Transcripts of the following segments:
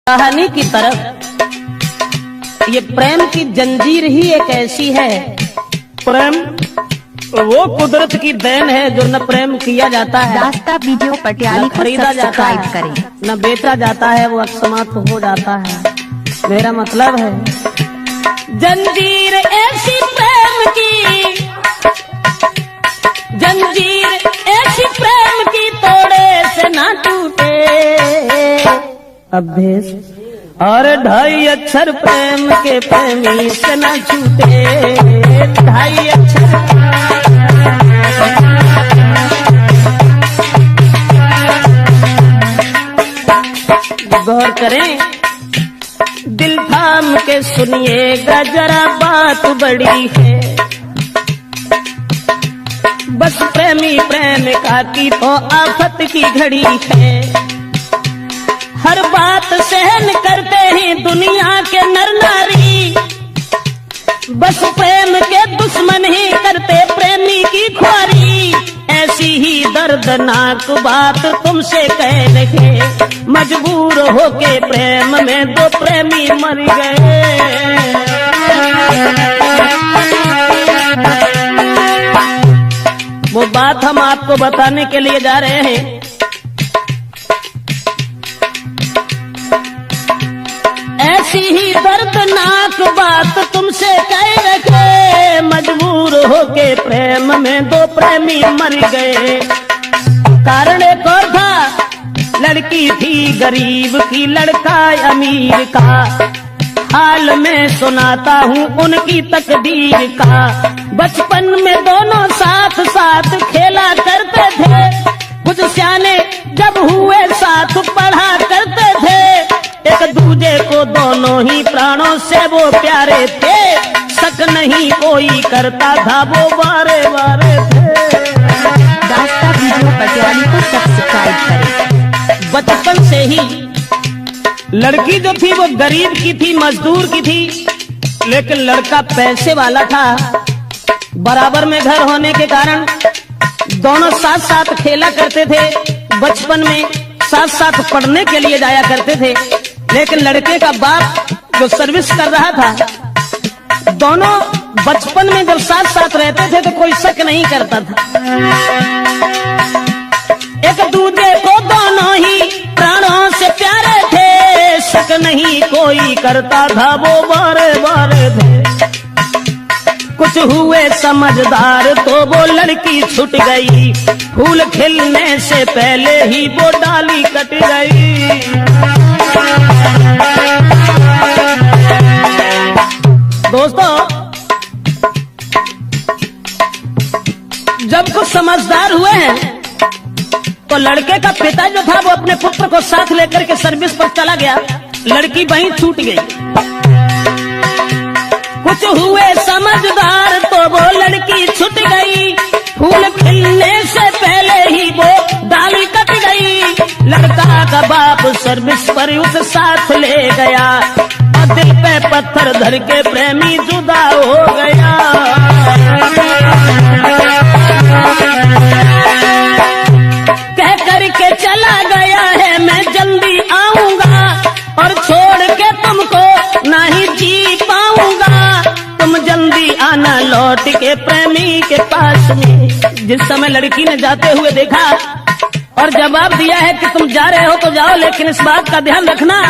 कहानी की तरफ ये प्रेम की जंजीर ही एक ऐसी है। प्रेम वो कुदरत की देन है जो न प्रेम किया जाता है, दास्ता वीडियो पटियाली खरीदा जाता है, करें न बेचा जाता है, वो अकस्मात हो जाता है। मेरा मतलब है जंजीर ऐसी प्रेम की, जंजीर ऐसी प्रेम की तोड़े से ना टूटे। अभ्यस और 2.5 अक्षर प्रेम के प्रेमी से ना छूटे। 2.5 अक्षर गौर करें, दिल थाम के सुनिएगा जरा बात बड़ी है। बस प्रेमी प्रेमिका की तो आफत की घड़ी है। हर बात सहन करते हैं दुनिया के नर नारी, बस प्रेम के दुश्मन ही करते प्रेमी की ख्वारी। ऐसी ही दर्दनाक बात तुमसे कह रहे, मजबूर होके प्रेम में 2 प्रेमी मर गए। वो बात हम आपको बताने के लिए जा रहे हैं। ऐसी ही दर्दनाक बात तुमसे कह रखे, मजबूर होके प्रेम में 2 प्रेमी मर गए। कारण एक और था, लड़की थी गरीब की, लड़का अमीर का। हाल में सुनाता हूँ उनकी तकदीर का। बचपन में दोनों साथ साथ खेला करते थे, कुछ सियाने जब हुए साथ पढ़ा करते थे। एक दूजे को दोनों ही प्राणों से वो प्यारे थे, शक नहीं कोई करता था वो बारे बारे थे। दास्ता वीडियो पटियाली को सब्सक्राइब करें। बचपन से ही लड़की जो थी वो गरीब की थी, मजदूर की थी, लेकिन लड़का पैसे वाला था। बराबर में घर होने के कारण दोनों साथ साथ खेला करते थे। बचपन में साथ साथ पढ़ने के लिए जाया करते थे। लेकिन लड़के का बाप जो सर्विस कर रहा था, दोनों बचपन में जब साथ साथ रहते थे तो कोई शक नहीं करता था। एक दूसरे को दोनों ही प्राणों से प्यारे थे, शक नहीं कोई करता था वो बारे बारे थे। कुछ हुए समझदार तो वो लड़की छूट गई, फूल खिलने से पहले ही वो डाली कट गई। दोस्तों, जब कुछ समझदार हुए हैं तो लड़के का पिता जो था वो अपने पुत्र को साथ लेकर के सर्विस पर चला गया। लड़की वहीं छूट गई। कुछ हुए समझदार तो वो लड़की छूट गई, फूल खिलने से पहले ही वो डाली कट गई। लड़का का बाप सर्विस पर उसे साथ ले गया और दिल पे पत्थर धर के प्रेमी जुदा हो गया। कह करके चला गया है मैं जल्दी आऊंगा, और छोड़ के तुमको नहीं जी पाऊंगा। तुम जल्दी आना लौट के प्रेमी के पास में। जिस समय लड़की ने जाते हुए देखा और जवाब दिया है कि तुम जा रहे हो तो जाओ, लेकिन इस बात का ध्यान रखना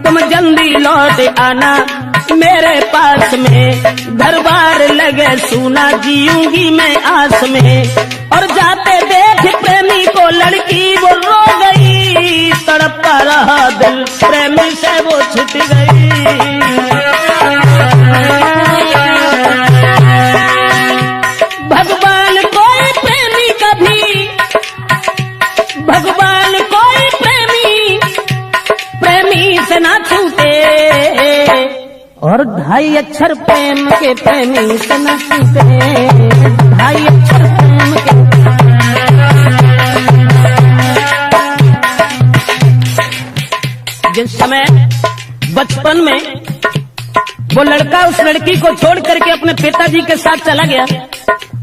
तुम जल्दी लौट आना मेरे पास में। घर बार लगे सूना जीऊंगी मैं आस में। और जाते देख प्रेमी को लड़की वो रो गई, तड़पता रहा दिल प्रेमी से वो छूट गई। भगवान कोई प्रेमी कभी, भगवान कोई प्रेमी प्रेमी से ना छूटे। और 2.5 अक्षर प्रेम के प्रेमी से ना छूटे। 2.5 अक्षर प्रेम के। जिस समय बचपन में वो लड़का उस लड़की को छोड़ करके अपने पिताजी के साथ चला गया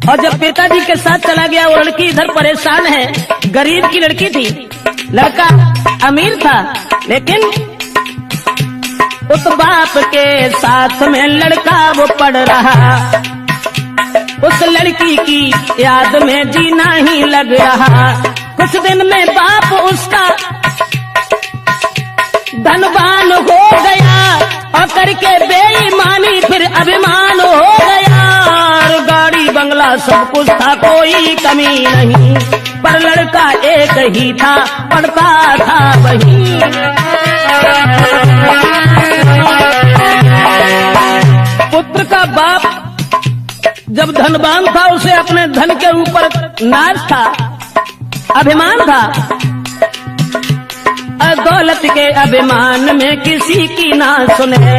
और जब पिताजी के साथ चला गया, वो लड़की इधर परेशान है। गरीब की लड़की थी, लड़का अमीर था, लेकिन उस बाप के साथ में लड़का वो पढ़ रहा। उस लड़की की याद में जीना ही लग रहा। कुछ दिन में बाप उसका धनवान हो गया और करके बेईमानी फिर अभिमान हो गया। और गाड़ी बंगला सब कुछ था, कोई कमी नहीं, पर लड़का एक ही था, पढ़ता था वही। पुत्र का बाप जब धनवान था, उसे अपने धन के ऊपर नाज था, अभिमान था। दौलत के अभिमान में किसी की ना सुने,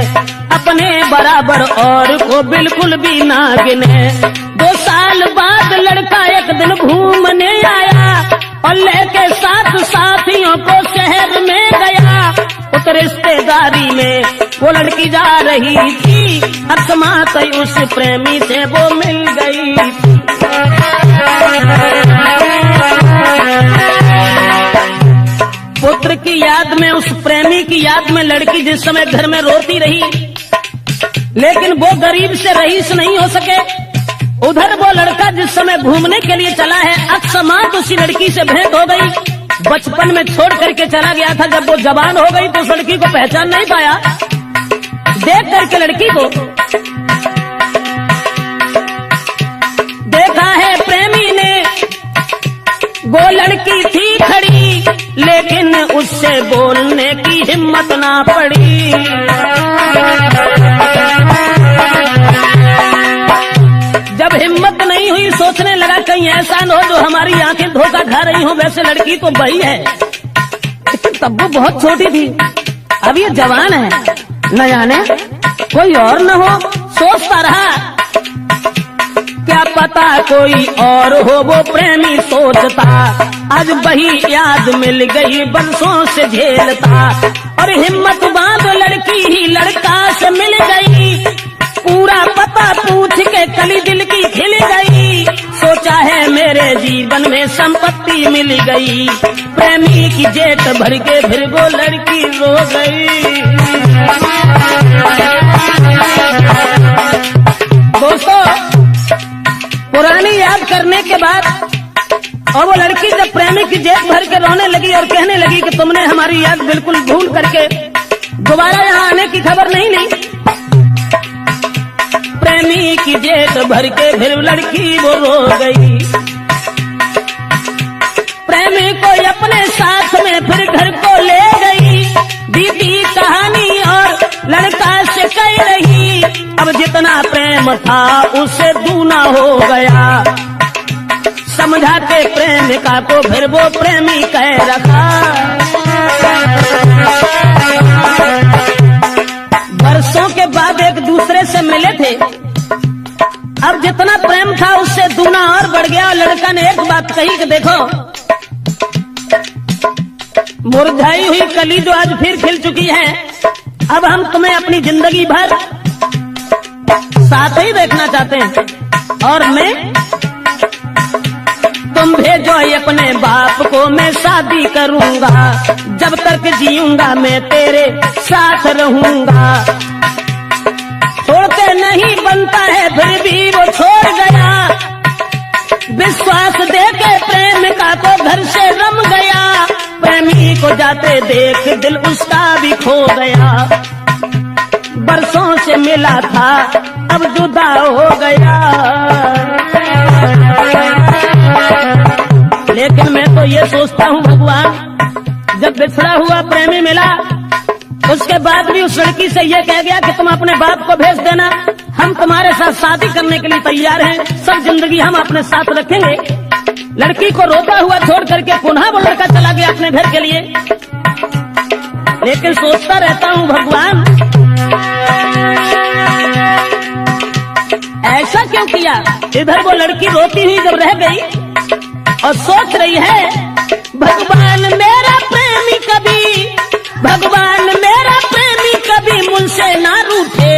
अपने बराबर और को बिल्कुल भी ना गिने। 2 साल बाद लड़का एक दिन घूमने आया और लेके 7 साथियों को शहर में गया। उस रिश्तेदारी में वो लड़की जा रही थी, अकस्मात उस प्रेमी से वो मिल गई। पुत्र की याद में, उस प्रेमी की याद में लड़की जिस समय घर में रोती रही, लेकिन वो गरीब से रईस नहीं हो सके। उधर वो लड़का जिस समय घूमने के लिए चला है, अकस्मात उसी लड़की से भेंट हो गई। बचपन में छोड़ करके चला गया था, जब वो जवान हो गई तो उस लड़की को पहचान नहीं पाया। देख करके लड़की को देखा है प्रेमी ने, वो लड़की थी खड़ी, लेकिन उससे बोलने की हिम्मत ना पड़ी। जब हिम्मत नहीं हुई, सोचने लगा कहीं ऐसा न हो जो हमारी आंखें धोखा खा रही हो। वैसे लड़की तो वही है, लेकिन तब वो बहुत छोटी थी, अब ये जवान है, न जाने कोई और न हो। सोचता रहा, क्या पता कोई और हो, वो प्रेमी सोचता। आज वही याद मिल गई, बरसों से झेलता, और हिम्मत बांध लड़की ही लड़का से मिल गई। पूरा पता पूछ के कली दिल की खिल गई। सोचा है मेरे जीवन में संपत्ति मिल गई। प्रेमी की जेठ भर के फिर वो लड़की रो गई। दोस्तों, पुरानी याद करने के बाद और वो लड़की जब प्रेमी की जेब भर के रोने लगी और कहने लगी कि तुमने हमारी याद बिल्कुल भूल करके दोबारा यहाँ आने की खबर नहीं ली। प्रेमी की जेब भर के फिर लड़की वो रो गई। प्रेमी को अपने साथ में फिर घर को ले गई। बीती कहानी और लड़का से कह रही, अब जितना प्रेम था उससे दूना हो गया। समझा के प्रेमिका को फिर वो प्रेमी कह रखा। वर्षों के बाद एक दूसरे से मिले थे, अब जितना प्रेम था उससे दूना और बढ़ गया। और लड़का ने एक बात कही कि देखो, मुरझाई हुई कली जो आज फिर खिल चुकी है, अब हम तुम्हें अपनी जिंदगी भर साथ ही देखना चाहते हैं। और मैं, तुम भेजो अपने बाप को, मैं शादी करूंगा। जब तक जीऊंगा मैं तेरे साथ रहूंगा। छोड़ते नहीं बनता है, फिर भी वो छोड़ गया। विश्वास देके प्रेमिका को घर से रम गया। प्रेमी को जाते देख दिल उसका भी खो गया। बरसों से मिला था, अब जुदा हो गया। लेकिन मैं तो ये सोचता हूँ भगवान, जब बिछड़ा हुआ प्रेमी मिला, उसके बाद भी उस लड़की से ये कह गया कि तुम अपने बाप को भेज देना, हम तुम्हारे साथ शादी करने के लिए तैयार हैं, सब जिंदगी हम अपने साथ रखेंगे। लड़की को रोता हुआ छोड़ करके पुनः वो लड़का चला गया अपने घर के लिए। लेकिन सोचता रहता हूँ भगवान, ऐसा क्यों किया। इधर वो लड़की रोती हुई जब रह गई और सोच रही है, भगवान मेरा प्रेमी कभी, भगवान मेरा प्रेमी कभी मुझसे ना रूठे।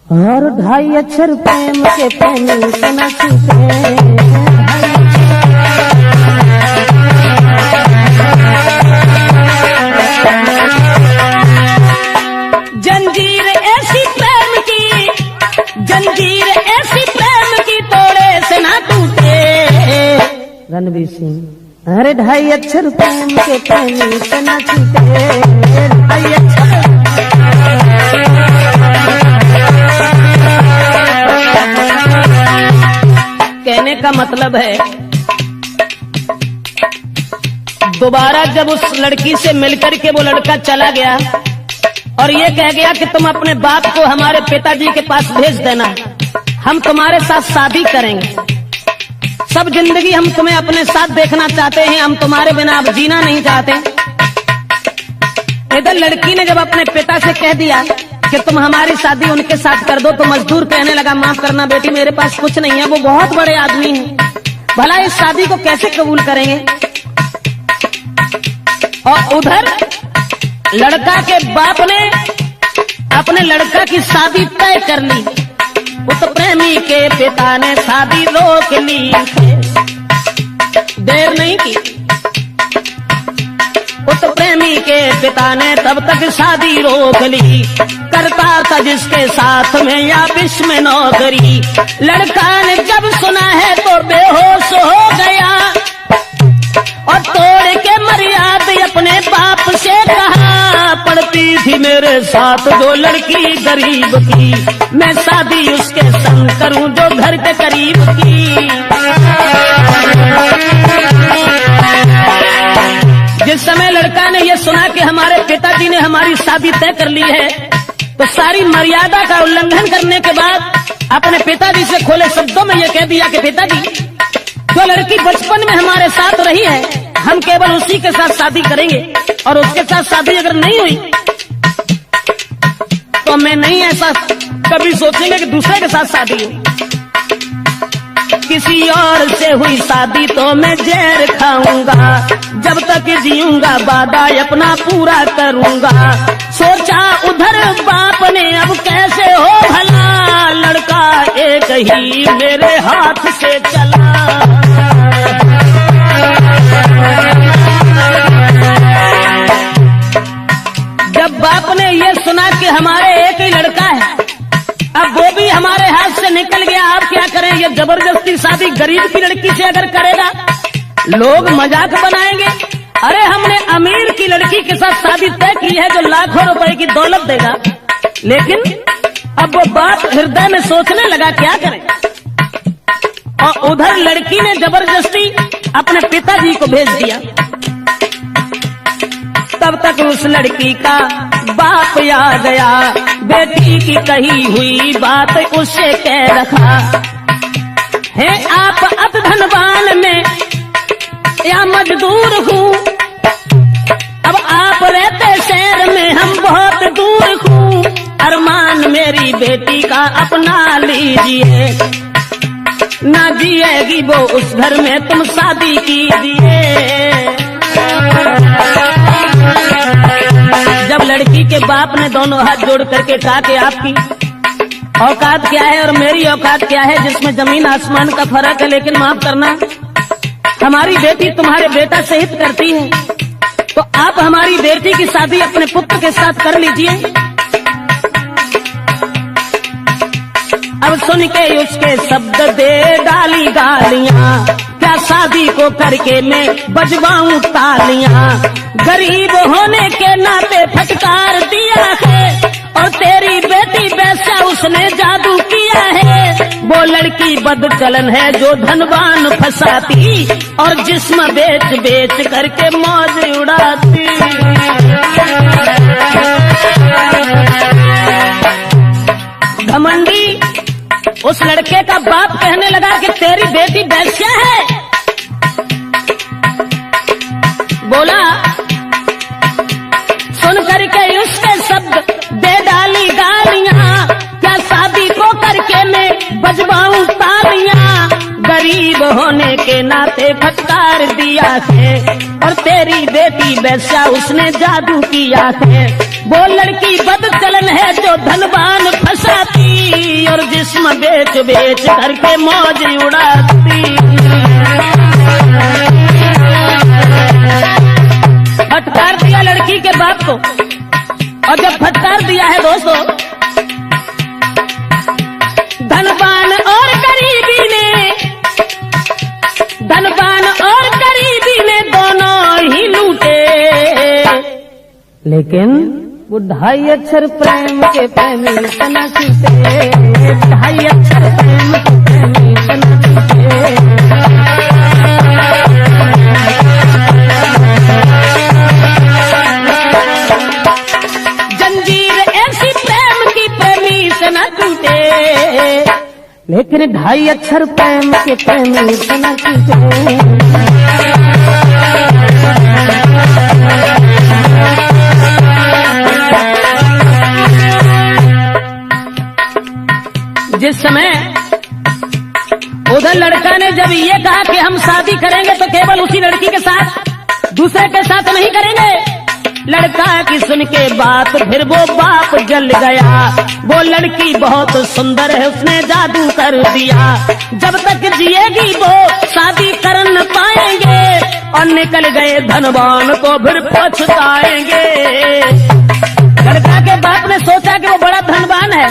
और ढाई अक्षर प्रेम के प्रेमी से न छूटे। जंजीर ऐसी प्रेम की, जंजीर ऐसी प्रेम की तोड़े से ना टूटे। रणवीर सिंह। अरे ढाई अक्षर प्रेम के प्रेमी से न छूटे। ढाई अक्षर कहने का मतलब है, दोबारा जब उस लड़की से मिलकर के वो लड़का चला गया और ये कह गया कि तुम अपने बाप को हमारे पिताजी के पास भेज देना, हम तुम्हारे साथ शादी करेंगे, सब जिंदगी हम तुम्हें अपने साथ देखना चाहते हैं, हम तुम्हारे बिना अब जीना नहीं चाहते। इधर लड़की ने जब अपने पिता से कह दिया कि तुम हमारी शादी उनके साथ कर दो, तो मजदूर कहने लगा, माफ करना बेटी, मेरे पास कुछ नहीं है, वो बहुत बड़े आदमी हैं, भला इस शादी को कैसे कबूल करेंगे। और उधर लड़का के बाप ने अपने लड़का की शादी तय कर ली, उस प्रेमी के पिता ने शादी रोक ली। देर नहीं की, उस प्रेमी के पिता ने तब तक शादी रोक ली। करता था जिसके साथ में या विष में नौकरी। लड़का ने जब सुना है तो बेहोश हो गया और तोड़ के मर्यादा अपने बाप से कहा, पड़ती थी मेरे साथ जो लड़की गरीब की, मैं शादी उसके संग करूं जो घर के करीब की। जिस समय लड़का ने यह सुना कि हमारे पिताजी ने हमारी शादी तय कर ली है, तो सारी मर्यादा का उल्लंघन करने के बाद अपने पिताजी से खोले शब्दों में यह कह दिया कि पिताजी, जो लड़की बचपन में हमारे साथ रही है, हम केवल उसी के साथ शादी करेंगे, और उसके साथ शादी अगर नहीं हुई तो मैं नहीं ऐसा कभी सोचेंगे कि दूसरे के साथ शादी हो। किसी और से हुई शादी तो मैं जहर खाऊंगा, जब तक जीऊंगा वादा अपना पूरा करूंगा। सोचा उधर बाप ने अब कैसे हो भला, लड़का एक ही मेरे हाथ से चला। जब बाप ने ये सुना कि हमारे एक ही लड़का है, अब वो भी हमारे हाथ से निकल गया, आप क्या करें। ये जबरदस्ती शादी गरीब की लड़की से अगर करेगा, लोग मजाक बनाएंगे। अरे हमने अमीर की लड़की के साथ शादी तय की है जो लाखों रुपए की दौलत देगा, लेकिन अब वो बाप हृदय में सोचने लगा क्या करें। और उधर लड़की ने जबरदस्ती अपने पिताजी को भेज दिया। तब तक उस लड़की का बाप आ गया, बेटी की कही हुई बात उससे कह रखा है, आप अब धनवान में या मजदूर हूँ, अब आप रहते शहर में हम बहुत दूर हूँ, अरमान मेरी बेटी का अपना लीजिए, ना जिएगी वो उस घर में तुम शादी कीजिए। जब लड़की के बाप ने दोनों हाथ जोड़ करके कहा कि आपकी औकात क्या है और मेरी औकात क्या है, जिसमें जमीन आसमान का फर्क है, लेकिन माफ करना हमारी बेटी तुम्हारे बेटा से हित करती है, तो आप हमारी बेटी की शादी अपने पुत्र के साथ कर लीजिए। अब सुन के उसके शब्द दे डाली गालियां, क्या शादी को करके मैं बजवाऊं तालियां, गरीब होने के नाते फटकार दिया है, और तेरी बेटी वैसा उसने जादू किया है। वो लड़की बदचलन है जो धनवान फंसाती, और जिस्म बेच बेच करके मौज उड़ाती। घमंडी उस लड़के का बाप कहने लगा कि तेरी बेटी वैश्या है। बोला सुन करके उसके शब्द दे डाली गालियां, क्या शादी को करके मैं बजवाऊं तालियां, गरीब होने के नाते फटकार दिया है, और तेरी बेटी वैसा उसने जादू किया है। वो लड़की बदचलन है जो धनवान फंसाती और जिस्म बेच बेच करके मौज उड़ाती। फटकार दिया लड़की के बाप को, और जब फटकार दिया है दोस्तों धनवान और गरीबी ने, धनवान और गरीबी ने दोनों ही लूटे, लेकिन वो 2.5 अक्षर प्रेम के प्रेमी तना छूटे, 2.5 अक्षर प्रेम के प्रेमी तना छूटे। जंजीर ऐसी प्रेम की प्रेमी से न टूटे, लेकिन 2.5 अक्षर प्रेम के प्रेमी से न टूटे। जिस समय उधर लड़का ने जब ये कहा कि हम शादी करेंगे तो केवल उसी लड़की के साथ, दूसरे के साथ नहीं करेंगे, लड़का की सुन के बात फिर वो बाप जल गया। वो लड़की बहुत सुंदर है, उसने जादू कर दिया, जब तक जिएगी वो शादी कर न पाएंगे, और निकल गए धनवान तो फिर पछताएंगे। लड़का के बाप ने सोचा कि वो बड़ा धनवान है,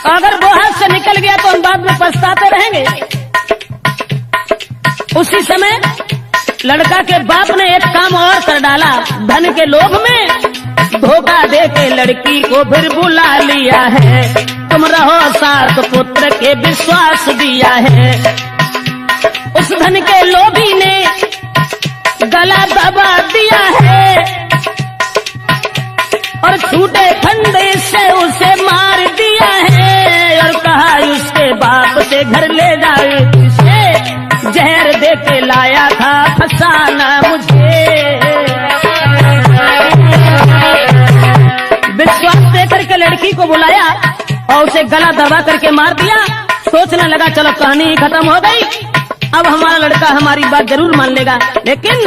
अगर वो हाथ से निकल गया तो हम बाद में पछताते रहेंगे। उसी समय लड़का के बाप ने एक काम और कर डाला, धन के लोभ में धोखा दे के लड़की को फिर बुला लिया है। तुम रहो साथ पुत्र के विश्वास दिया है। उस धन के लोभी ने गला दबा दिया है और छूटे फंदे से उसे मार दिया है, और कहा उसके बाप से घर ले जाए, इसे जहर दे के लाया था फंसाना मुझे। विश्वास दे करके लड़की को बुलाया और उसे गला दबा करके मार दिया। सोचने लगा चलो कहानी ही खत्म हो गई, अब हमारा लड़का हमारी बात जरूर मान लेगा। लेकिन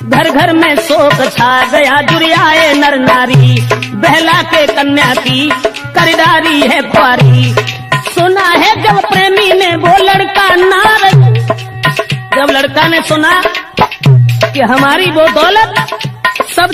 घर घर में शोक छा गया, जुरियाए नर नारी, बहला के कन्या की खरीदारी है खुआरी। सुना है जब प्रेमी ने वो लड़का नार, जब लड़का ने सुना कि हमारी वो दौलत सब